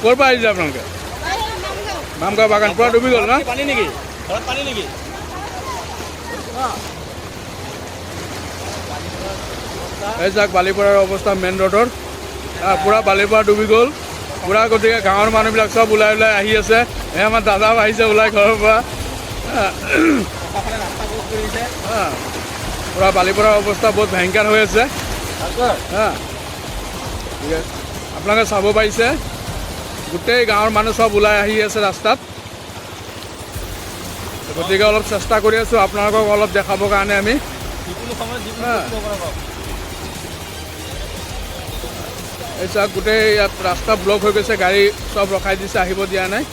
ক'ৰ পৰা আহিছে আপোনালোকে? নামগাঁও বাগান পুৰা ডুবি গ'ল ন? পানী নেকি? ঘৰত পানী নেকি? এই চাওক বালিপৰাৰ অৱস্থা মেইন ৰোডৰ পুৰা বালিপৰা ডুবি গ'ল পুৰা। গতিকে গাঁৱৰ মানুহবিলাক চব ওলাই ওলাই আহি আছে। এই আমাৰ দাদাও আহিছে ওলাই ঘৰৰ পৰা। পুৰা বালিপৰাৰ অৱস্থা বহুত ভয়ংকৰ হৈ আছে। আপোনালোকে চাব পাৰিছে গোটেই গাঁৱৰ মানুহ চব ওলাই আহি আছে ৰাস্তাত। গতিকে অলপ চেষ্টা কৰি আছোঁ আপোনালোকক অলপ দেখাবৰ কাৰণে আমি। এই চাওক গোটেই ইয়াত ৰাস্তা ব্লক হৈ গৈছে, গাড়ী চব ৰখাই দিছে, আহিব দিয়া নাই।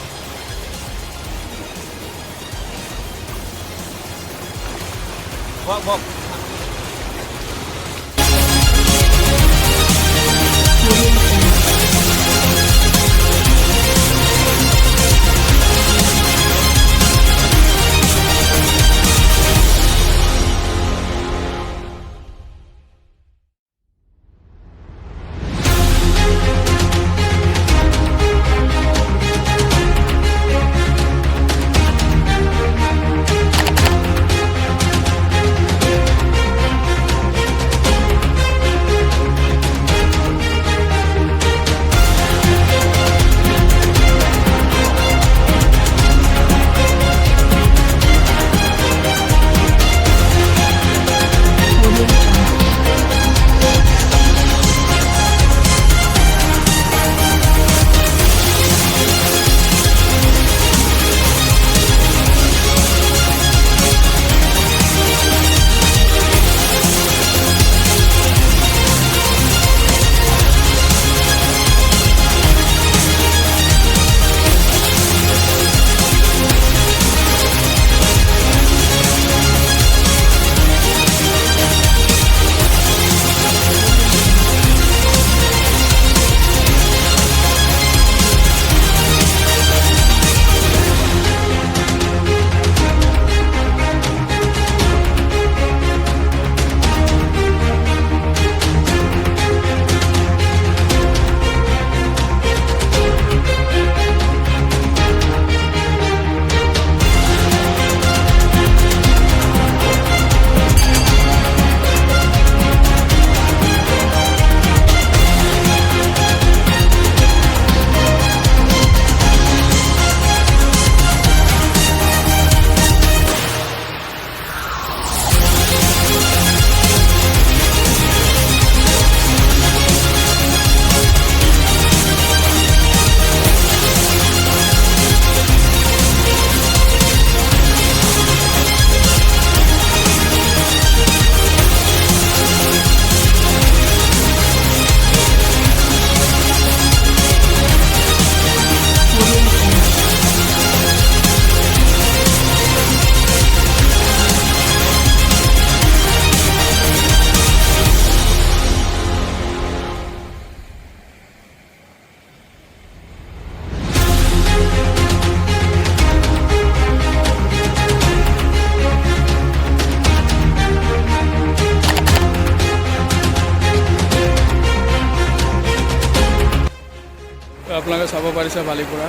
আপোনালোকে চাব পাৰিছে বালিপৰা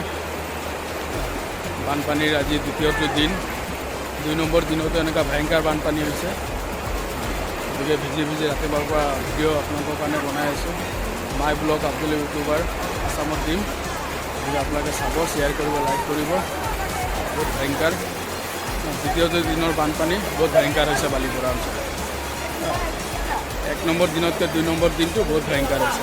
বানপানীৰ আজি দ্বিতীয়টো দিন। 2 নম্বৰ দিনতো এনেকুৱা ভয়ংকৰ বানপানী হৈছে। গতিকে ভিজি ভিজি ৰাতিপুৱাৰ পৰা ভিডিঅ' আপোনালোকৰ কাৰণে বনাই আছোঁ। মাই ব্লগ আব্দুল ইউটিউবাৰ আছামত দিম। গতিকে আপোনালোকে চাব, শ্বেয়াৰ কৰিব, লাইক কৰিব। বহুত ভয়ংকৰ দ্বিতীয়টো দিনৰ বানপানী বহুত ভয়ংকৰ হৈছে বালিপৰা অঞ্চলত। 1 নম্বৰ দিনতকৈ 2 নম্বৰ দিনটো বহুত ভয়ংকৰ হৈছে।